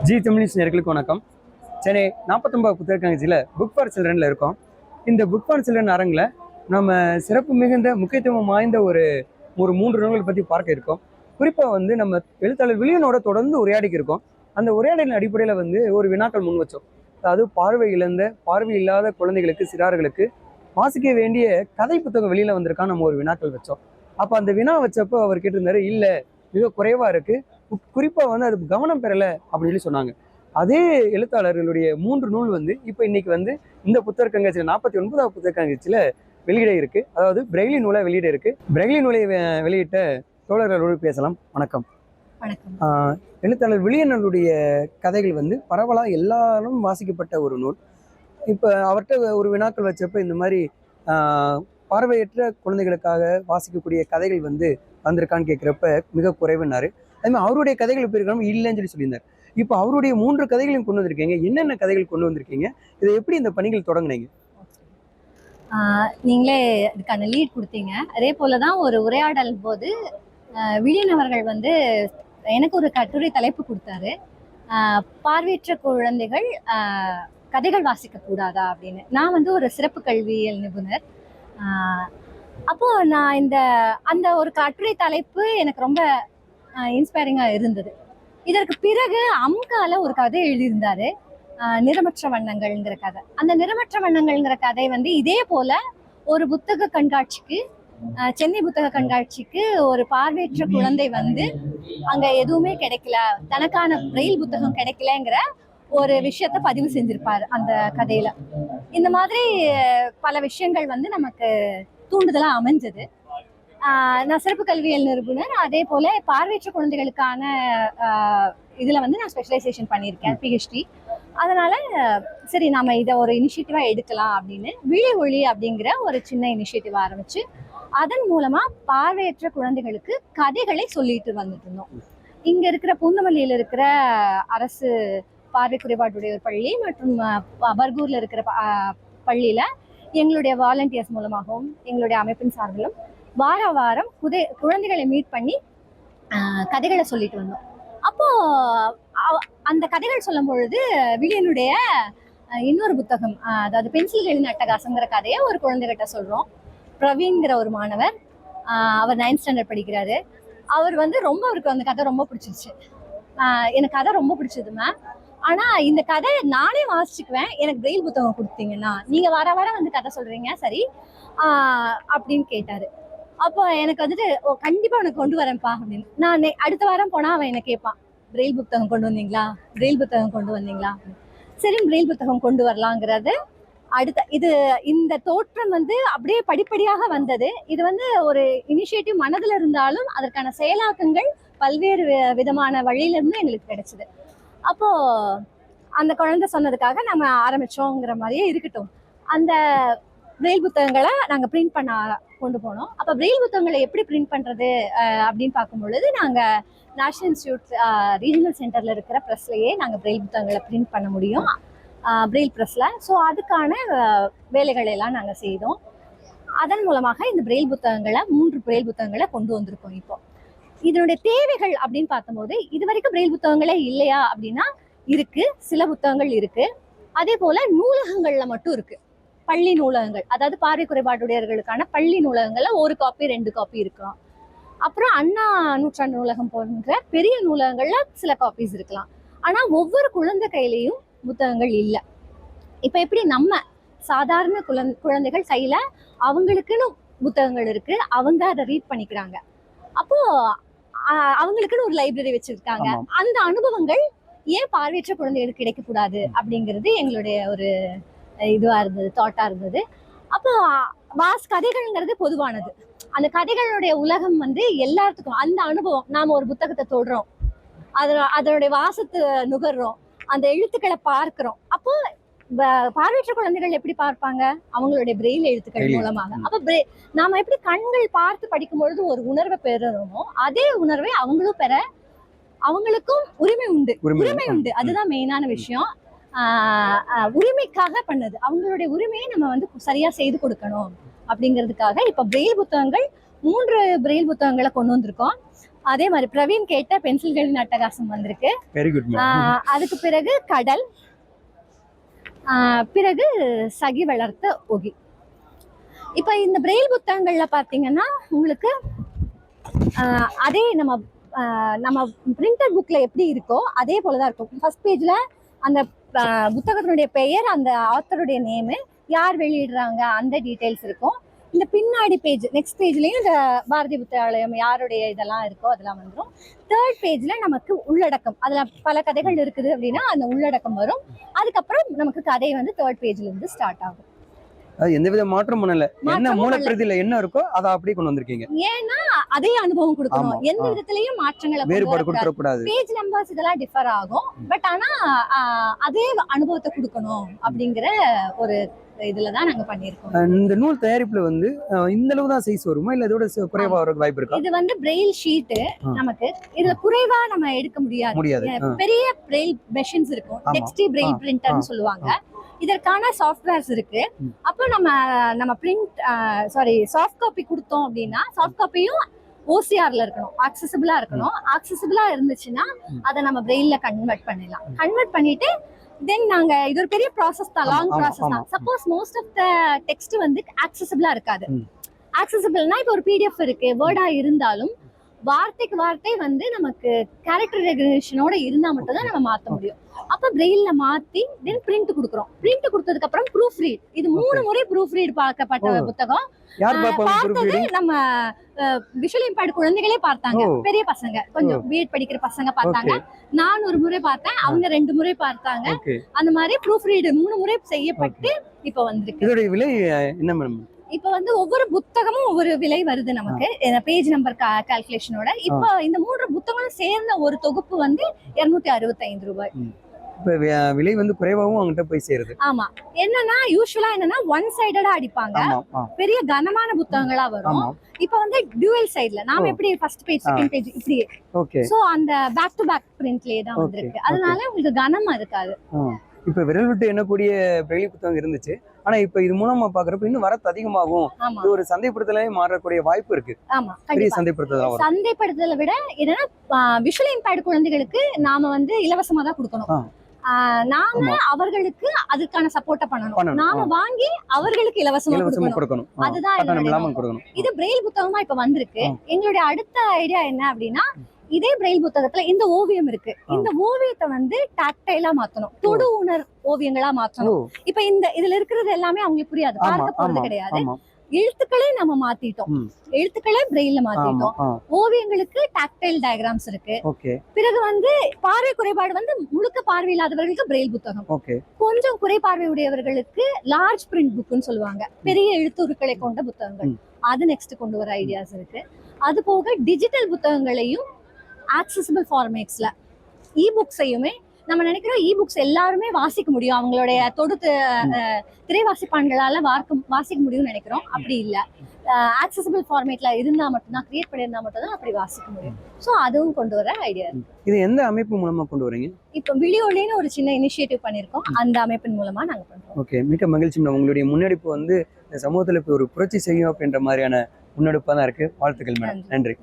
G Tamil நேயர்களுக்கு வணக்கம். Chennai 49 புத்தகக்கண்காட்சியில் book for சில்ட்ரனில் இருக்கோம். இந்த புக் ஃபார் சில்ட்ரன் அரங்கில் நம்ம சிறப்பு மிகுந்த முக்கியத்துவம் வாய்ந்த ஒரு 3 நூல்களை பற்றி பார்க்க இருக்கோம். குறிப்பாக நம்ம எழுத்தாளர் வில்லியனோட தொடர்ந்து உரையாடிக்கு இருக்கோம். அந்த உரையாடலின் அடிப்படையில் ஒரு வினாக்கள் முன் வச்சோம். அதாவது பார்வை இல்லாத குழந்தைகளுக்கு, சிறார்களுக்கு வாசிக்க வேண்டிய கதை புத்தகம் வெளியில் வந்திருக்கான்னு நம்ம ஒரு வினாக்கள் வச்சோம். அப்போ அந்த வினா வச்சப்போ அவர் கேட்டிருந்தாரு, இல்லை மிக குறைவாக இருக்குது, குறிப்பாக அது கவனம் பெறலை அப்படின்னு சொன்னாங்க. அதே எழுத்தாளர்களுடைய 3 நூல் இப்போ இன்னைக்கு இந்த புத்தக கண்காட்சியில் 49வது புத்தக கண்காட்சியில் வெளியிட இருக்கு. அதாவது பிரெய்லி நூலை வெளியிட இருக்கு. பிரெய்லி நூலை வெளியிட்ட தோழர்களோடு பேசலாம். வணக்கம். வணக்கம். எழுத்தாளர் வில்லியனுடைய கதைகள் பரவலாக எல்லாரும் வாசிக்கப்பட்ட ஒரு நூல். இப்போ அவர்கிட்ட ஒரு வினாக்கள் வச்சப்ப இந்த மாதிரி பார்வையற்ற குழந்தைகளுக்காக வாசிக்கக்கூடிய கதைகள் வந்திருக்கான்னு கேட்குறப்ப மிக குறைவுன்னாரு. அதே மாதிரி அவருடைய கதைகள் இப்போ இருக்கணும் இல்லைன்னு சொல்லியிருந்தார். இப்போ அவருடைய 3 கதைகளையும் கொண்டு வந்திருக்கீங்க. என்னென்ன கதைகள் கொண்டு வந்திருக்கீங்க? இதை எப்படி இந்த பணிகள் தொடங்குனீங்க? நீங்களே இதுக்கான லீட் கொடுத்தீங்க. அதே போலதான் ஒரு உரையாடல் போது வில்லியன் அவர்கள் எனக்கு ஒரு கட்டுரை தலைப்பு கொடுத்தாரு. பார்வையற்ற குழந்தைகள் கதைகள் வாசிக்க கூடாதா அப்படின்னு. நான் ஒரு சிறப்பு கல்வியியல் நிபுணர். அப்போ நான் அந்த ஒரு கட்டுரை தலைப்பு எனக்கு ரொம்ப இன்ஸ்பைரிங்கா இருந்தது. இதற்கு பிறகு அம்கால ஒரு கதை எழுதியிருந்தாரு, நிறமற்ற வண்ணங்கள்ங்கிற கதை. அந்த நிறமற்ற வண்ணங்கள்ங்கிற கதை இதே போல ஒரு புத்தக கண்காட்சிக்கு, சென்னை புத்தக கண்காட்சிக்கு ஒரு பார்வையற்ற குழந்தை அங்க எதுவுமே கிடைக்கல, தனக்கான பிரெயில் புத்தகம் கிடைக்கலங்கிற ஒரு விஷயத்த பதிவு செஞ்சிருப்பாரு அந்த கதையில. இந்த மாதிரி பல விஷயங்கள் நமக்கு தூண்டுதலா அமைஞ்சது. நான் சிறப்பு கல்வியியல் நிபுணர். அதே போல பார்வையற்ற குழந்தைகளுக்கான இதுல நான் ஸ்பெஷலைசேஷன் பண்ணியிருக்கேன், பிஹெச்டி. அதனால சரி நாம இதை ஒரு இனிஷியேட்டிவா எடுக்கலாம் அப்படின்னு விழி ஒளி அப்படிங்கிற ஒரு சின்ன இனிஷியேட்டிவ் ஆரம்பிச்சு அதன் மூலமா பார்வையற்ற குழந்தைகளுக்கு கதைகளை சொல்லிட்டு வந்துட்டு இருந்தோம். இங்க இருக்கிற பூந்தமல்லியில இருக்கிற அரசு பார்வை குறைபாட்டுடைய பள்ளி மற்றும் பர்கூர்ல இருக்கிற பள்ளியில எங்களுடைய வாலண்டியர்ஸ் மூலமாகவும் எங்களுடைய அமைப்பின் சார்பிலும் வாரம் குழந்தைகளை மீட் பண்ணி கதைகளை சொல்லிட்டு வந்தோம். அப்போ அந்த கதைகள் சொல்லும் பொழுது வில்லியனுடைய இன்னொரு புத்தகம், அதாவது பென்சில்களின் அட்டகாசங்கிற கதையை ஒரு குழந்தைகிட்ட சொல்றோம். பிரவீன்கிற ஒரு மாணவர், அவர் 9th ஸ்டாண்டர்ட் படிக்கிறாரு. அவர் அவருக்கு அந்த கதை ரொம்ப பிடிச்சிருச்சு. எனக்கு கதை ரொம்ப பிடிச்சது மேம், ஆனா இந்த கதை நானே வாசிச்சுக்குவேன், எனக்கு பிரெயில் புத்தகம் கொடுத்தீங்கன்னா, நீங்க வர கதை சொல்றீங்க சரி அப்படின்னு கேட்டாரு. அப்போ எனக்கு கண்டிப்பா உனக்கு கொண்டு வரேன்ப்பா அப்படின்னு. நான் அடுத்த வாரம் போனா அவன் என்ன கேட்பான், பிரெயில் புத்தகம் கொண்டு வந்தீங்களா, பிரெயில் புத்தகம் கொண்டு வந்தீங்களா. சரி பிரெயில் புத்தகம் கொண்டு வரலாங்கிறது இந்த தோற்றம் அப்படியே படிப்படியாக வந்தது. இது ஒரு இனிஷியேட்டிவ் மனதுல இருந்தாலும் அதற்கான செயலாக்கங்கள் பல்வேறு விதமான வழியில இருந்து எங்களுக்கு கிடைச்சது. அப்போ அந்த குழந்தை சொன்னதுக்காக நம்ம ஆரம்பிச்சோங்கிற மாதிரியே இருக்கட்டும். அந்த பிரெயில் புத்தகங்களை நாங்க பிரிண்ட் பண்ண கொண்டு போனோம். அப்ப பிரெயில் புத்தகங்களை எப்படி பிரிண்ட் பண்றது அப்படின்னு பார்க்கும் பொழுது நாங்க நேஷனல் இன்ஸ்டிடியூட் ரீஜனல் சென்டர்ல இருக்கிற ப்ரெஸ்லயே நாங்க பிரெயில் புத்தகங்களை பிரிண்ட் பண்ண முடியும், பிரெயில் ப்ரெஸ்ல. ஸோ அதுக்கான வேலைகளை எல்லாம் நாங்க செய்தோம். அதன் மூலமாக இந்த பிரெயில் புத்தகங்களை 3 பிரெயில் புத்தகங்களை கொண்டு வந்திருக்கோம். இப்போ இதனுடைய தேவைகள் அப்படின்னு பார்க்கும்போது இது வரைக்கும் பிரெயில் புத்தகங்களே இல்லையா அப்படின்னா இருக்கு, சில புத்தகங்கள் இருக்கு. அதே போல நூலகங்கள்ல மட்டும் இருக்கு, பள்ளி நூலகங்கள், அதாவது பார்வை குறைபாடுடையவர்களுக்கான பள்ளி நூலகங்கள்ல 1 காப்பி 2 காப்பி இருக்கலாம். அப்புறம் அண்ணா நூற்றாண்டு நூலகம் போன்ற பெரிய நூலகங்கள்ல சில காப்பீஸ் இருக்கலாம். ஆனா ஒவ்வொரு குழந்தை கையிலையும் புத்தகங்கள் இல்லை. இப்ப எப்படி நம்ம சாதாரண குழந்தைகள் கையில அவங்களுக்குன்னு புத்தகங்கள் இருக்கு, அவங்க அதை ரீட் பண்ணிக்கிறாங்க. அப்போ அவங்களுக்குன்னு ஒரு லைப்ரரி வச்சிருக்காங்க. அந்த அனுபவங்கள் ஏன் பார்வையற்ற குழந்தைகளுக்கு கிடைக்கக்கூடாது அப்படிங்கிறது எங்களுடைய ஒரு இதுவா இருந்தது, தாட்டா இருந்தது. அப்போ கதைகள்ங்கிறது பொதுவானது. அந்த கதைகளுடைய உலகம் எல்லாத்துக்கும் அந்த அனுபவம். நாம ஒரு புத்தகத்தை தொடுறோம், அதனுடைய வாசத்தை நுகர்றோம், அந்த எழுத்துக்களை பார்க்கிறோம். அப்போ பார்வையற்ற குழந்தைகள் எப்படி பார்ப்பாங்க, அவங்களுடைய பிரெயில் எழுத்துக்கள் மூலமாக. அப்ப நாம எப்படி கண்கள் பார்த்து படிக்கும் பொழுது ஒரு உணர்வை பெறுறோமோ அதே உணர்வை அவங்களும் பெற அவங்களுக்கும் உரிமை உண்டு. அதுதான் மெயினான விஷயம். உரிமைக்காக பண்ணது, அவங்களுடைய உரிமையை நம்ம சரியா செய்து கொடுக்கணும் அப்படிங்கிறதுக்காக இப்ப பிரெயில் புத்தகங்கள் 3 பிரெயில் புத்தகங்களை கொண்டு வந்திருக்கோம். அதே மாதிரி பிரவீன் கேட்ட பென்சில்களின் அட்டகாசம் வந்திருக்கு. Very good ma'am. அதுக்கு பிறகு கடல், பிறகு சகி வளர்த்த ஒகி. இப்ப இந்த பிரெயில் புத்தகங்கள்ல பாத்தீங்கன்னா உங்களுக்கு அதே நம்ம பிரிண்டட் புக்ல எப்படி இருக்கோ அதே போலதான் இருக்கும். ஃபர்ஸ்ட் பேஜ்ல அந்த புத்தகத்தினுடைய பெயர், அந்த ஆத்தருடைய நேமு, யார் வெளியிடுறாங்க அந்த டீடைல்ஸ் இருக்கும். இந்த பின்னாடி பேஜ் நெக்ஸ்ட் பேஜ்லயும் இந்த பாரதி புத்தகாலயம் யாருடைய இதெல்லாம் இருக்கோ அதெல்லாம் வந்துடும். தேர்ட் பேஜ்ல நமக்கு உள்ளடக்கம், அதுல பல கதைகள் இருக்குது அப்படின்னா அந்த உள்ளடக்கம் வரும். அதுக்கப்புறம் நமக்கு கதை வந்து தேர்ட் பேஜ்ல இருந்து ஸ்டார்ட் ஆகும். எந்தவித மாற்றம் பண்ணல, என்ன மூலப்பிரதியில என்ன இருக்கோ அதை அப்படியே கொண்டு வந்திருக்கீங்க. ஏன்னா அதே அனுபவம் கொடுக்கணும், எந்த விதத்திலயும் மாற்றங்களை வேறுபாடு கொடுத்துட கூடாது. பேஜ் நம்பர்ஸ் இதெல்லாம் டிஃபர் ஆகும், பட் ஆனா அதே அனுபவத்தை கொடுக்கணும் அப்படிங்கிற ஒரு இதுலதான் நாங்க பண்ணிருக்கோம். இந்த நூல் தயாரிப்புல வந்து இந்த அளவு தான் சைஸ் வருமா, இல்ல இதோட குறைவா வர வாய்ப்பு இருக்கா? இது வந்து பிரெயில் ஷீட், நமக்கு இதுல குறைவா நம்ம எடுக்க முடியாது. பெரிய பிரெயில் மெஷின்ஸ் இருக்கும், டெக்ஸ்டி பிரெயில் பிரிண்டர்னு சொல்லுவாங்க. இதற்கான சாஃப்ட்வேர்ஸ் இருக்கு. அப்போ நம்ம பிரிண்ட் சாஃப்ட் காப்பி கொடுத்தோம் அப்படின்னா சாஃப்ட் காப்பியும் ஓசிஆர்ல இருக்கணும், ஆக்சசிபிளா இருக்கணும். ஆக்சசிபிளா இருந்துச்சுன்னா அதை நம்ம பிரெயில்ல கன்வெர்ட் பண்ணிடலாம். கன்வெர்ட் பண்ணிட்டு தென் நாங்க இது ஒரு பெரிய ப்ராசஸ் தான், லாங் ப்ராசஸ் தான். Suppose most of the text வந்து ஆக்சசிபிளா இருக்காது. ஆக்சசிபிள்னா இப்போ ஒரு பிடிஎஃப் இருக்கு, வேர்டா இருந்தாலும் வார்த்தைக்கு வார்த்தை வந்து நமக்கு கேரக்டர் ரெகக்னிஷனோட இருந்தா மட்டும் தான் நம்ம மாத்த முடியும். அப்ப பிரெயில்ல மாத்தி தென் பிரிண்ட் கொடுக்குறோம். பிரிண்ட் கொடுத்ததுக்கு அப்புறம் ப்ரூஃப் ரீட், இது 3 முறை ப்ரூஃப் ரீட் பார்க்கப்பட்ட புத்தகம். பார்த்தது நம்ம விஷுவல் இம்பேர்ட் குழந்தைகளே பார்த்தாங்க, பெரிய பசங்க, கொஞ்சம் பிஎட் படிக்கிற பசங்க பார்த்தாங்க. நான் ஒரு முறை பார்த்தேன், அவங்க 2 முறை பார்த்தாங்க. அந்த மாதிரி ப்ரூஃப் ரீட் 3 முறை செய்யப்பட்டு இப்ப வந்திருக்கு. இதோட விலை என்ன மேடம்? இப்ப வந்து ஒவ்வொரு புத்தகமும் ஒவ்வொரு விலை வருது நமக்கு, பேஜ் நம்பர் கால்குலேஷனோட. இப்ப இந்த 3 புத்தகங்களும் சேர்ந்த ஒரு தொகுப்பு வந்து 265 ரூபாய். இப்ப விலை வந்து குறைவாகவும் அவங்ககிட்ட போய் சேருது. ஆமா, என்னன்னா யூசுவலா என்னன்னா ஒன் சைடடா அடிப்பாங்க, பெரிய கனமான புத்தகங்களா வரும். இப்ப வந்து டுவல் சைடுல நாம எப்படி ஃபர்ஸ்ட் பேஜ் செகண்ட் பேஜ் இப்படி, சோ அந்த பேக் டு பேக் பிரிண்ட்லயே தான் வந்திருக்கு. அதனால உங்களுக்கு கனமா இருக்காது. இப்ப விரல் விட்டு எண்ணக்கூடிய பிரெயில் புத்தகம் இருந்துச்சு, ஆனா இப்ப இது மூலமா பாக்குறப்ப இன்னும் வரத்து அதிகமாகும், இது ஒரு சந்தைப்படுத்தலே மாறக்கூடிய வாய்ப்பு இருக்கு. ஆமா, பெரிய சந்தைப்படுத்தல். சந்தைப்படுத்தலை விட என்னன்னா விஷுவல் இம்பேர்ட் குழந்தைகளுக்கு நாம வந்து இலவசமா தான் கொடுக்கணும். நாம அவர்களுக்கு அதுக்கான சப்போர்ட்ட பண்ணணும். நாம வாங்கி அவர்களுக்கு இலவசமா கொடுக்கணும். அதுதான் இது பிரெயில் புத்தகமா இப்ப வந்திருக்கு. எங்களுடைய அடுத்த ஐடியா என்ன அப்படின்னா, இதே பிரெயில் புத்தகத்துல இந்த ஓவியம் இருக்கு, இந்த ஓவியத்தை வந்து டாக்டைலா மாத்தணும், தொடு உணர் ஓவியங்களா மாத்தணும். இப்ப இதுல இருக்கிறது எல்லாமே அவங்களுக்கு புரியாது, பார்க்க போறது கிடையாது. எழுத்துக்களே நம்ம மாத்திட்டோம், எழுத்துக்களே பிரெயில்ல மாத்திட்டோம். ஓவியங்களுக்கு டாக்டைல் டயக்ராம்ஸ் இருக்கு. பிறகு வந்து பார்வை குறைபாடு வந்து முழுக்க பார்வை இல்லாதவர்களுக்கு பிரெயில் புத்தகம், கொஞ்சம் குறைபார்வை உடையவர்களுக்கு லார்ஜ் பிரிண்ட் புக்னு சொல்லுவாங்க, பெரிய எழுத்துருக்களை கொண்ட புத்தகங்கள், அது நெக்ஸ்ட் கொண்டு வர ஐடியாஸ் இருக்கு. அது போக டிஜிட்டல் புத்தகங்களையும் ஆக்சசிபிள் ஃபார்மேட்ஸ்ல இ புக்ஸையுமே நம்ம நினைக்கிறோம் இ புக்ஸ் எல்லாருமே வாசிக்க முடியும், அவங்களுடைய திரை வாசிப்பான்களால வாசிக்க முடியும்னு நினைக்கிறோம். அப்படி இல்லை, ஆக்சசிபிள் ஃபார்மேட்ல இருந்தா மட்டும்தான், கிரியேட் பண்ணியிருந்தா மட்டும்தான் அப்படி வாசிக்க முடியும். ஸோ அதுவும் கொண்டு வர ஐடியா இருக்கு. இது எந்த அமைப்பு மூலமா கொண்டு வரீங்க? இப்போ விழியொலின்னு ஒரு சின்ன இனிஷியேட்டிவ் பண்ணியிருக்கோம், அந்த அமைப்பின் மூலமா நாங்க பண்றோம். ஓகே, மிக மகிழ்ச்சி மேடம். உங்களுடைய முன்னெடுப்பு வந்து சமூகத்தில் இப்போ ஒரு புரட்சி செய்யும் அப்படின்ற மாதிரியான முன்னெடுப்பாக தான் இருக்கு. வாழ்த்துக்கள் மேடம். நன்றி.